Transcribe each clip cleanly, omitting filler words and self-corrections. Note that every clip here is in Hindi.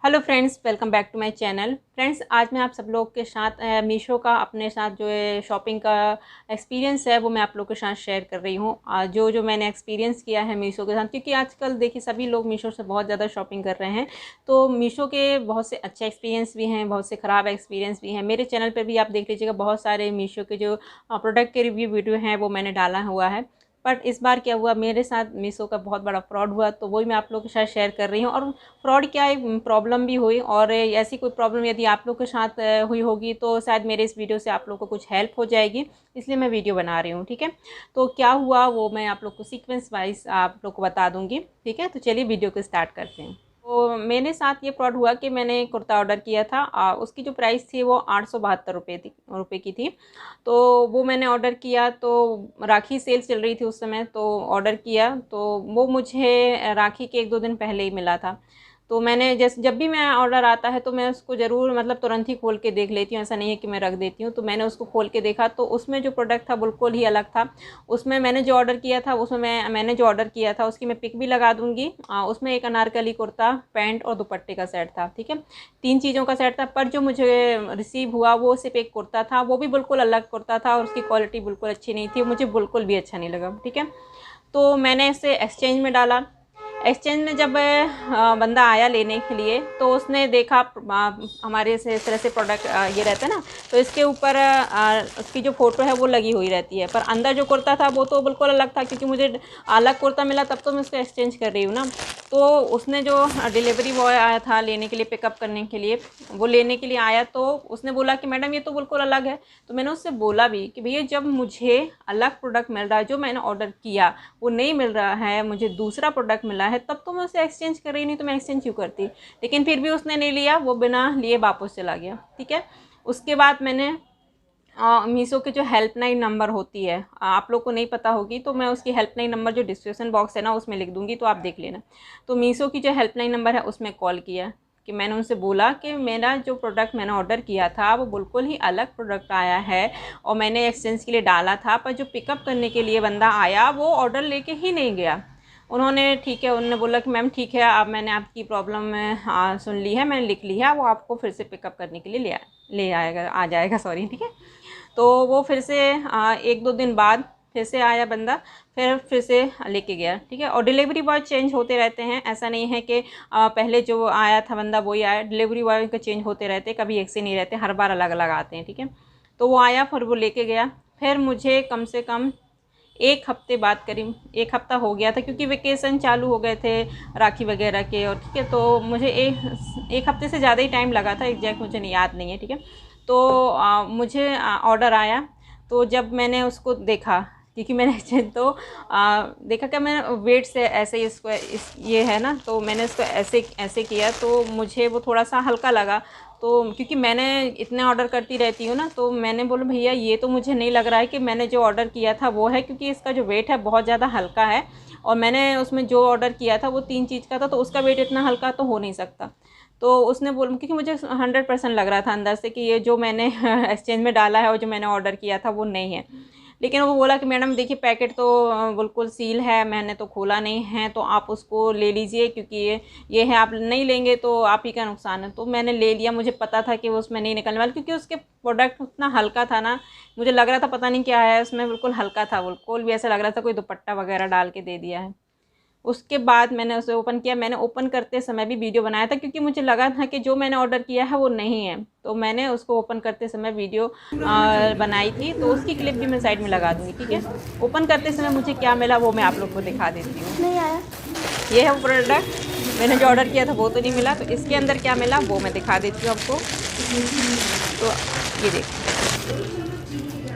Hello friends, welcome back to my channel. Friends, आज मैं आप सब लोग के साथ मीशो का अपने साथ जो है शॉपिंग का एक्सपीरियंस है वो मैं आप लोग के साथ शेयर कर रही हूँ। जो मैंने एक्सपीरियंस किया है मीशो के साथ, क्योंकि आजकल देखिए सभी लोग मीशो से बहुत ज़्यादा शॉपिंग कर रहे हैं। तो मीशो के बहुत से अच्छे एक्सपीरियंस भी हैं, बहुत से ख़राब एक्सपीरियंस भी हैं। मेरे चैनल पर भी आप देख लीजिएगा, बहुत सारे मीशो के जो प्रोडक्ट के रिव्यू वीडियो हैं वो मैंने डाला हुआ है। बट इस बार क्या हुआ, मेरे साथ मीशो का बहुत बड़ा फ्रॉड हुआ, तो वही मैं आप लोग के साथ शेयर कर रही हूँ। और फ्रॉड क्या, एक प्रॉब्लम भी हुई, और ऐसी कोई प्रॉब्लम यदि आप लोग के साथ हुई होगी तो शायद मेरे इस वीडियो से आप लोग को कुछ हेल्प हो जाएगी, इसलिए मैं वीडियो बना रही हूँ। ठीक है, तो क्या हुआ वो मैं आप लोग को सीक्वेंस वाइज आप लोग को बता दूँगी। ठीक है, तो चलिए वीडियो को स्टार्ट करते हैं। तो मेरे साथ ये फ्रॉड हुआ कि मैंने कुर्ता ऑर्डर किया था। उसकी जो प्राइस थी वो 872 रुपये की थी। तो वो मैंने ऑर्डर किया, तो राखी सेल चल रही थी उस समय, तो ऑर्डर किया, तो वो मुझे राखी के 1-2 दिन पहले ही मिला था। तो मैंने जैसे जब भी मैं ऑर्डर आता है तो मैं उसको ज़रूर मतलब तुरंत ही खोल के देख लेती हूँ, ऐसा नहीं है कि मैं रख देती हूँ। तो मैंने उसको खोल के देखा, तो उसमें जो प्रोडक्ट था बिल्कुल ही अलग था। उसमें मैंने जो ऑर्डर किया था, उसमें मैंने जो ऑर्डर किया था उसकी मैं पिक भी लगा दूँगी। उसमें एक अनारकली कुर्ता, पैंट और दुपट्टे का सेट था। ठीक है, 3 चीज़ों का सेट था। पर जो मुझे रिसीव हुआ वो सिर्फ एक कुर्ता था, वो भी बिल्कुल अलग कुर्ता था और उसकी क्वालिटी बिल्कुल अच्छी नहीं थी, मुझे बिल्कुल भी अच्छा नहीं लगा। ठीक है, तो मैंने इसे एक्सचेंज में डाला। एक्सचेंज में जब बंदा आया लेने के लिए, तो उसने देखा हमारे से इस तरह से प्रोडक्ट ये रहता है ना, तो इसके ऊपर उसकी जो फ़ोटो है वो लगी हुई रहती है, पर अंदर जो कुर्ता था वो तो बिल्कुल अलग था, क्योंकि मुझे अलग कुर्ता मिला तब तो मैं उसको एक्सचेंज कर रही हूँ ना। तो उसने जो डिलीवरी बॉय आया था लेने के लिए, पिकअप करने के लिए, वो लेने के लिए आया, तो उसने बोला कि मैडम ये तो बिल्कुल अलग है। तो मैंने उससे बोला भी कि भैया जब मुझे अलग प्रोडक्ट मिल रहा है, जो मैंने ऑर्डर किया वो नहीं मिल रहा है, मुझे दूसरा प्रोडक्ट मिला है, तब तो मैं उसे एक्सचेंज कर रही, नहीं तो मैं एक्सचेंज क्यों करती। लेकिन फिर भी उसने नहीं लिया, वो बिना लिए वापस चला गया। ठीक है, उसके बाद मैंने मीशो के जो हेल्पलाइन नंबर होती है, आप लोग को नहीं पता होगी तो मैं उसकी हेल्पलाइन नंबर जो डिस्क्रिप्शन बॉक्स है ना उसमें लिख दूँगी, तो आप देख लेना। तो मीशो की जो हेल्पलाइन नंबर है उसमें कॉल किया, कि मैंने उनसे बोला कि मेरा जो प्रोडक्ट मैंने ऑर्डर किया था वो बिल्कुल ही अलग प्रोडक्ट आया है, और मैंने एक्सचेंज के लिए डाला था, पर जो पिकअप करने के लिए बंदा आया वो ऑर्डर लेके ही नहीं गया। उन्होंने ठीक है, उन्होंने बोला कि मैम ठीक है, अब मैंने आपकी प्रॉब्लम सुन ली है, मैंने लिख ली है, वो आपको फिर से पिकअप करने के लिए ले आएगा, आ जाएगा, सॉरी। ठीक है, तो वो फिर से 1-2 दिन बाद फिर से आया बंदा, फिर से लेके गया। ठीक है, और डिलीवरी बॉय चेंज होते रहते हैं, ऐसा नहीं है कि पहले जो आया था बंदा वही आया। डिलीवरी बॉय का चेंज होते रहते हैं, कभी एक से नहीं रहते, हर बार अलग अलग आते हैं। ठीक है, तो वो आया, फिर वो लेके गया। फिर मुझे कम से कम 1 हफ्ते बाद, करीब 1 हफ्ता हो गया था, क्योंकि वेकेशन चालू हो गए थे राखी वगैरह के, और ठीक है, तो मुझे 1 हफ्ते से ज़्यादा ही टाइम लगा था, एग्जैक्ट मुझे नहीं याद नहीं है। ठीक है, तो मुझे ऑर्डर आया, तो जब मैंने उसको देखा, क्योंकि मैंने तो देखा कि मैं वेट से ऐसे ही इसको ये है ना, तो मैंने इसको ऐसे ऐसे किया, तो मुझे वो थोड़ा सा हल्का लगा। तो क्योंकि मैंने इतने ऑर्डर करती रहती हूँ ना, तो मैंने बोला भैया ये तो मुझे नहीं लग रहा है कि मैंने जो ऑर्डर किया था वो है, क्योंकि इसका जो वेट है बहुत ज़्यादा हल्का है, और मैंने उसमें जो ऑर्डर किया था वो 3 चीज़ का था, तो उसका वेट इतना हल्का तो हो नहीं सकता। तो उसने बोला, क्योंकि मुझे 100% लग रहा था अंदर से कि ये जो मैंने एक्सचेंज में डाला है और जो मैंने ऑर्डर किया था वो नहीं है। लेकिन वो बोला कि मैडम देखिए पैकेट तो बिल्कुल सील है, मैंने तो खोला नहीं है, तो आप उसको ले लीजिए, क्योंकि ये है, आप नहीं लेंगे तो आप ही का नुकसान है। तो मैंने ले लिया, मुझे पता था कि वो उसमें नहीं निकलने वाला, क्योंकि उसके प्रोडक्ट उतना हल्का था ना, मुझे लग रहा था पता नहीं क्या है उसमें, बिल्कुल हल्का था, बिल्कुल भी ऐसा लग रहा था कोई दुपट्टा वगैरह डाल के दे दिया है। उसके बाद मैंने उसे ओपन किया, मैंने ओपन करते समय भी वीडियो बनाया था, क्योंकि मुझे लगा था कि जो मैंने ऑर्डर किया है वो नहीं है, तो मैंने उसको ओपन करते समय वीडियो बनाई थी, तो उसकी क्लिप भी मैं साइड में लगा दूँगी। ठीक है, ओपन करते समय मुझे क्या मिला वो मैं आप लोग को दिखा देती हूँ। नहीं आया, ये है वो प्रोडक्ट, मैंने जो ऑर्डर किया था वो तो नहीं मिला, तो इसके अंदर क्या मिला वो मैं दिखा देती हूँ आपको। तो ये देखिए,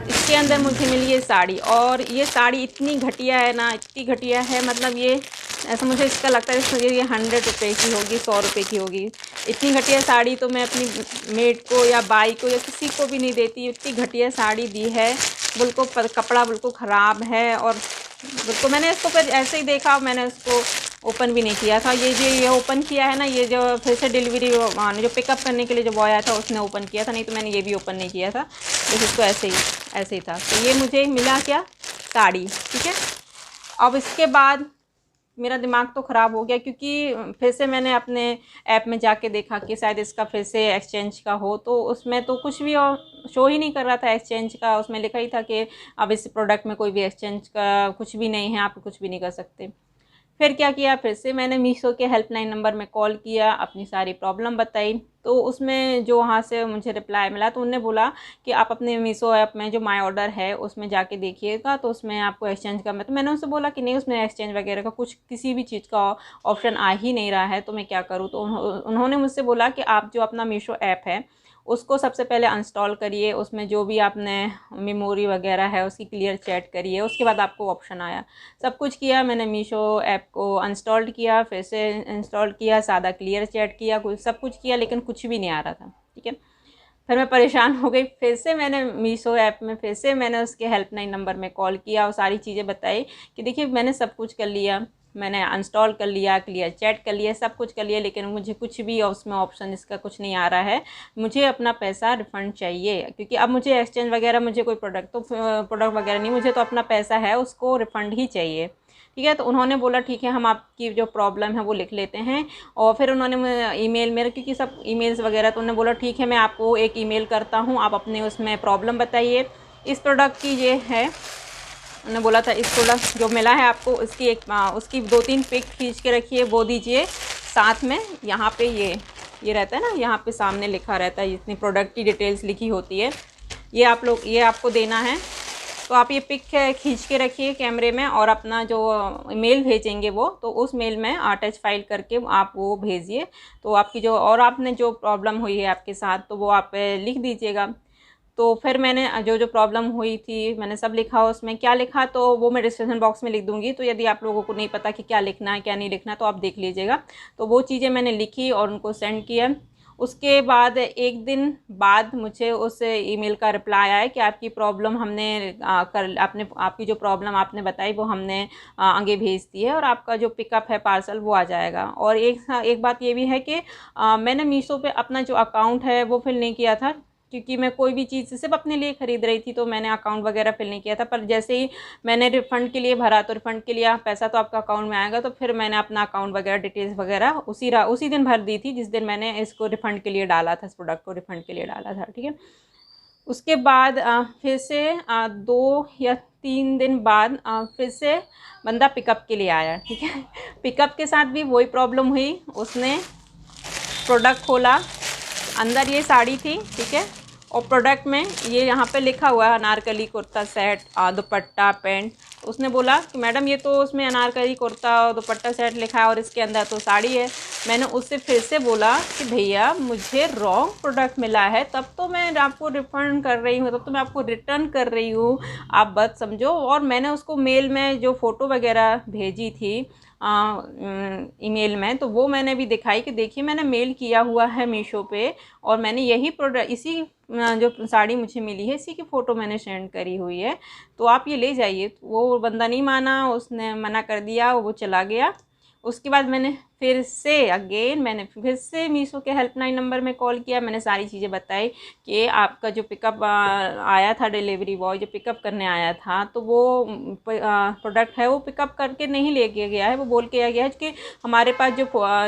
इसके अंदर मुझे मिली ये साड़ी, और ये साड़ी इतनी घटिया है ना, इतनी घटिया है, मतलब ये ऐसा मुझे इसका लगता है ये 100 रुपये की होगी, 100 रुपये की होगी। इतनी घटिया साड़ी तो मैं अपनी मेड को या बाई को या किसी को भी नहीं देती, इतनी घटिया साड़ी दी है, बिल्कुल कपड़ा बिल्कुल ख़राब है, और बिल्कुल मैंने इसको फिर ऐसे ही देखा, मैंने इसको ओपन भी नहीं किया था। ये जो ये ओपन किया है ना, ये जो फिर से डिलीवरी जो पिकअप करने के लिए जो बॉय आया था उसने ओपन किया था, नहीं तो मैंने ये भी ओपन नहीं किया था, बस इसको ऐसे ही था। तो ये मुझे मिला क्या, साड़ी। ठीक है, अब इसके बाद मेरा दिमाग तो ख़राब हो गया, क्योंकि फिर से मैंने अपने ऐप में जाके देखा कि शायद इसका फिर से एक्सचेंज का हो, तो उसमें तो कुछ भी शो ही नहीं कर रहा था एक्सचेंज का। उसमें लिखा ही था कि अब इस प्रोडक्ट में कोई भी एक्सचेंज का कुछ भी नहीं है, आप कुछ भी नहीं कर सकते। फिर क्या किया, फिर से मैंने मीशो के हेल्पलाइन नंबर में कॉल किया, अपनी सारी प्रॉब्लम बताई। तो उसमें जो वहाँ से मुझे रिप्लाई मिला, तो उन्होंने बोला कि आप अपने मीशो ऐप में जो माय ऑर्डर है उसमें जाके देखिएगा, तो उसमें आपको एक्सचेंज का। तो मैंने उनसे बोला कि नहीं, उसमें एक्सचेंज वगैरह का कुछ किसी भी चीज़ का ऑप्शन आ ही नहीं रहा है, तो मैं क्या करूँ। तो उन्होंने मुझसे बोला कि आप जो अपना मीशो ऐप है उसको सबसे पहले इंस्टॉल करिए, उसमें जो भी आपने मेमोरी वगैरह है उसकी क्लियर चैट करिए, उसके बाद आपको ऑप्शन आया। सब कुछ किया मैंने, मीशो ऐप को इंस्टॉल किया, फिर से इंस्टॉल किया, सादा क्लियर चैट किया, कुछ सब कुछ किया, लेकिन कुछ भी नहीं आ रहा था। ठीक है, फिर मैं परेशान हो गई। फिर से मैंने मीशो ऐप में फिर से मैंने उसके हेल्पलाइन नंबर में कॉल किया और सारी चीज़ें बताई कि देखिए मैंने सब कुछ कर लिया, मैंने इंस्टॉल कर लिया, क्लियर चैट कर लिया, सब कुछ कर लिया, लेकिन मुझे कुछ भी उसमें ऑप्शन इसका कुछ नहीं आ रहा है। मुझे अपना पैसा रिफ़ंड चाहिए, क्योंकि अब मुझे एक्सचेंज वगैरह, मुझे कोई प्रोडक्ट वगैरह नहीं, मुझे तो अपना पैसा है उसको रिफ़ंड ही चाहिए। ठीक है, तो उन्होंने बोला ठीक है, हम आपकी जो प्रॉब्लम है वो लिख लेते हैं। और फिर उन्होंने ईमेल मेरे, क्योंकि सब ईमेल्स वगैरह, तो उन्होंने बोला ठीक है, मैं आपको एक ईमेल करता हूँ, आप अपने उसमें प्रॉब्लम बताइए। इस प्रोडक्ट की ये है, उन्होंने बोला था इस प्रोडक्ट जो मिला है आपको उसकी उसकी 2-3 पिक खींच के रखिए, वो दीजिए साथ में। यहाँ पे ये रहता है ना, यहाँ पे सामने लिखा रहता है, इतनी प्रोडक्ट की डिटेल्स लिखी होती है, ये आपको देना है। तो आप ये पिक खींच के रखिए कैमरे में, और अपना जो मेल भेजेंगे वो, तो उस मेल में अटैच फाइल करके आप वो भेजिए। तो आपकी जो, और आपने जो प्रॉब्लम हुई है आपके साथ, तो वो आप लिख दीजिएगा। तो फिर मैंने जो जो प्रॉब्लम हुई थी मैंने सब लिखा, उसमें क्या लिखा तो वो मैं डिस्क्रिप्शन बॉक्स में लिख दूँगी, तो यदि आप लोगों को नहीं पता कि क्या लिखना है क्या नहीं लिखना, तो आप देख लीजिएगा। तो वो चीज़ें मैंने लिखी और उनको सेंड किया। उसके बाद 1 दिन बाद मुझे उस ईमेल का रिप्लाई आया कि आपकी प्रॉब्लम हमने आपकी जो प्रॉब्लम आपने बताई वो हमने आगे भेज दी है, और आपका जो पिकअप है पार्सल वो आ जाएगा। और एक बात ये भी है कि मैंने मीशो पे अपना जो अकाउंट है वो फिल नहीं किया था, क्योंकि मैं कोई भी चीज़ सिर्फ अपने लिए ख़रीद रही थी, तो मैंने अकाउंट वगैरह फिल नहीं किया था। पर जैसे ही मैंने रिफ़ंड के लिए भरा, तो रिफ़ंड के लिए पैसा तो आपका अकाउंट में आएगा, तो फिर मैंने अपना अकाउंट वगैरह डिटेल्स वगैरह उसी दिन भर दी थी जिस दिन मैंने इसको रिफ़ंड के लिए डाला था, इस प्रोडक्ट को रिफ़ंड के लिए डाला था। ठीक है, उसके बाद फिर से 2 या 3 दिन बाद फिर से बंदा पिकअप के लिए आया। ठीक है, पिकअप के साथ भी वही प्रॉब्लम हुई। उसने प्रोडक्ट खोला, अंदर ये साड़ी थी, ठीक है, और प्रोडक्ट में ये यहाँ पे लिखा हुआ है अनारकली कुर्ता सेट, दुपट्टा, पैंट। उसने बोला कि मैडम ये तो उसमें अनारकली कुर्ता और दुपट्टा सेट लिखा है और इसके अंदर तो साड़ी है। मैंने उससे फिर से बोला कि भैया मुझे रॉन्ग प्रोडक्ट मिला है, तब तो मैं आपको रिफ़ंड कर रही हूँ, तब तो मैं आपको रिटर्न कर रही हूँ, आप बात समझो। और मैंने उसको मेल में जो फ़ोटो वगैरह भेजी थी ईमेल में, तो वो मैंने भी दिखाई कि देखिए मैंने मेल किया हुआ है मीशो पे, और मैंने यही प्रोडक्ट, इसी जो साड़ी मुझे मिली है इसी की फ़ोटो मैंने सेंड करी हुई है, तो आप ये ले जाइए। तो वो बंदा नहीं माना, उसने मना कर दिया, वो चला गया। उसके बाद मैंने फिर से मीशो के हेल्पलाइन नंबर में कॉल किया। मैंने सारी चीज़ें बताई कि आपका जो पिकअप आया था, डिलीवरी बॉय जो पिकअप करने आया था, तो वो प्रोडक्ट है वो पिकअप करके नहीं लेके गया है। वो बोल के आ गया है कि हमारे पास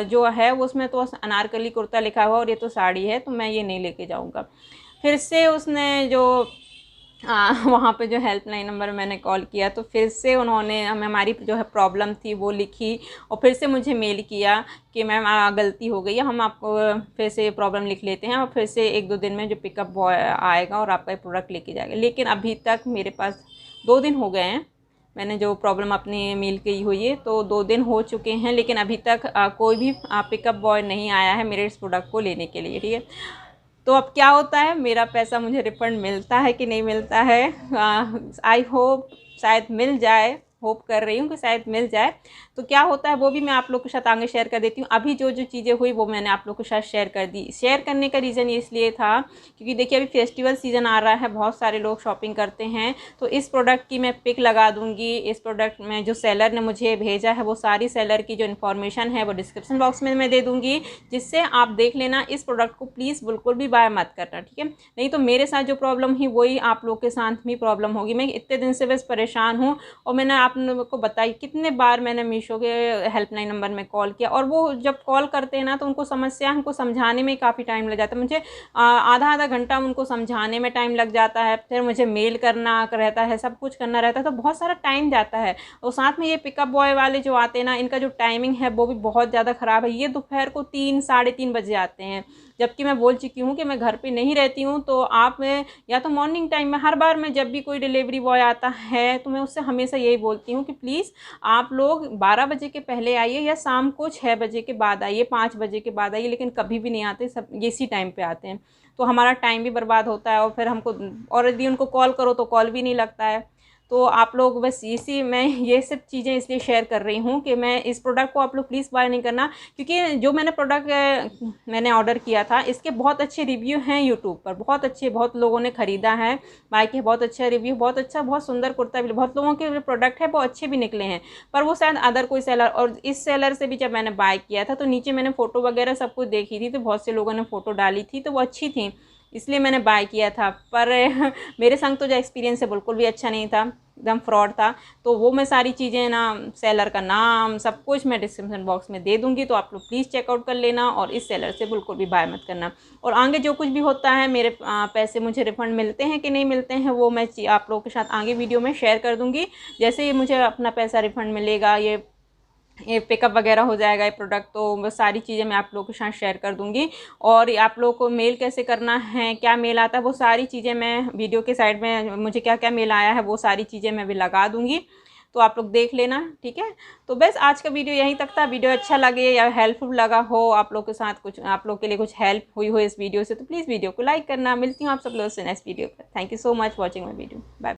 जो है वो उसमें तो अनारकली कुर्ता लिखा हुआ और ये तो साड़ी है, तो मैं ये नहीं लेके जाऊँगा। फिर से उसने जो वहाँ पे जो हेल्पलाइन नंबर मैंने कॉल किया, तो फिर से उन्होंने हमारी जो है प्रॉब्लम थी वो लिखी, और फिर से मुझे मेल किया कि मैम गलती हो गई है, हम आपको फिर से प्रॉब्लम लिख लेते हैं, और फिर से 1-2 दिन में जो पिकअप बॉय आएगा और आपका प्रोडक्ट लेके जाएगा। लेकिन अभी तक मेरे पास 2 दिन हो गए हैं, मैंने जो प्रॉब्लम अपनी मेल की हुई है, तो 2 दिन हो चुके हैं, लेकिन अभी तक कोई भी पिकअप बॉय नहीं आया है मेरे इस प्रोडक्ट को लेने के लिए। ठीक है, तो अब क्या होता है, मेरा पैसा मुझे रिफ़ंड मिलता है कि नहीं मिलता है? आई होप शायद मिल जाए, होप कर रही हूँ कि शायद मिल जाए। तो क्या होता है वो भी मैं आप लोग के साथ आगे शेयर कर देती हूँ। अभी जो जो चीज़ें हुई वो मैंने आप लोग के साथ शेयर कर दी। शेयर करने का रीज़न इसलिए था क्योंकि देखिए अभी फेस्टिवल सीज़न आ रहा है, बहुत सारे लोग शॉपिंग करते हैं, तो इस प्रोडक्ट की मैं पिक लगा दूँगी। इस प्रोडक्ट में जो सेलर ने मुझे भेजा है वो सारी सेलर की जो इन्फॉर्मेशन है वो डिस्क्रिप्शन बॉक्स में मैं दे दूँगी, जिससे आप देख लेना। इस प्रोडक्ट को प्लीज़ बिल्कुल भी बाय मत करना, ठीक है? नहीं तो मेरे साथ जो प्रॉब्लम हुई वही आप लोग के साथ भी प्रॉब्लम होगी। मैं इतने दिन से बस परेशान हूँ, और मैंने आप लोगों को बताई कितने बार मैंने मीशो के हेल्पलाइन नंबर में कॉल किया, और वो जब कॉल करते हैं ना तो उनको समस्या हमको समझाने में काफ़ी टाइम लग जाता है। मुझे आधा घंटा उनको समझाने में टाइम लग जाता है, फिर मुझे मेल करना रहता है, सब कुछ करना रहता है, तो बहुत सारा टाइम जाता है। और साथ में ये पिकअप बॉय वाले जो आते हैं ना, इनका जो टाइमिंग है वो भी बहुत ज़्यादा ख़राब है। ये दोपहर को 3 साढ़े 3 बजे आते हैं, जबकि मैं बोल चुकी हूँ कि मैं घर पे नहीं रहती हूँ। तो आप या तो मॉर्निंग टाइम में, हर बार मैं जब भी कोई डिलीवरी बॉय आता है तो मैं उससे हमेशा यही बोलती हूँ कि प्लीज़ आप लोग 12 बजे के पहले आइए, या शाम को 6 बजे के बाद आइए, 5 बजे के बाद आइए, लेकिन कभी भी नहीं आते, सब इसी टाइम पे आते हैं। तो हमारा टाइम भी बर्बाद होता है, और फिर हमको, और यदि उनको कॉल करो तो कॉल भी नहीं लगता है। तो आप लोग बस इसी, मैं ये सब चीज़ें इसलिए शेयर कर रही हूँ कि मैं इस प्रोडक्ट को, आप लोग प्लीज़ बाय नहीं करना, क्योंकि जो मैंने प्रोडक्ट मैंने ऑर्डर किया था इसके बहुत अच्छे रिव्यू हैं यूट्यूब पर, बहुत अच्छे, बहुत लोगों ने ख़रीदा है, बाय के बहुत अच्छा रिव्यू, बहुत अच्छा, बहुत सुंदर कुर्ता भी, बहुत लोगों के जो प्रोडक्ट है वो अच्छे भी निकले हैं। पर वो शायद अदर कोई सेलर, और इस सेलर से भी जब मैंने बाय किया था तो नीचे मैंने फ़ोटो वगैरह सब कुछ देखी थी, तो बहुत से लोगों ने फ़ोटो डाली थी तो वो अच्छी थी, इसलिए मैंने बाय किया था। पर मेरे संग तो जो एक्सपीरियंस है बिल्कुल भी अच्छा नहीं था, एकदम फ्रॉड था। तो वो मैं सारी चीज़ें ना, सेलर का नाम सब कुछ मैं डिस्क्रिप्शन बॉक्स में दे दूँगी, तो आप लोग प्लीज़ चेकआउट कर लेना, और इस सेलर से बिल्कुल भी बाय मत करना। और आगे जो कुछ भी होता है, मेरे पैसे मुझे रिफ़ंड मिलते हैं कि नहीं मिलते हैं, वो मैं आप लोगों के साथ आगे वीडियो में शेयर कर दूँगी। जैसे ही मुझे अपना पैसा रिफ़ंड मिलेगा, ये पिकअप वगैरह हो जाएगा ये प्रोडक्ट, तो वो सारी चीज़ें मैं आप लोगों के साथ शेयर कर दूँगी। और आप लोगों को मेल कैसे करना है, क्या मेल आता है, वो सारी चीज़ें मैं वीडियो के साइड में, मुझे क्या क्या मेल आया है वो सारी चीज़ें मैं भी लगा दूँगी, तो आप लोग देख लेना, ठीक है। तो बस आज का वीडियो यहीं तक था। वीडियो अच्छा लगे या हेल्पफुल लगा हो, आप लोग के साथ कुछ, आप लोग के लिए कुछ हेल्प हुई हो इस वीडियो से, तो प्लीज़ वीडियो को लाइक करना। मिलती हूँ आप सब लोगों से नेक्स्ट वीडियो पर। Thank you so much watching my video. Bye.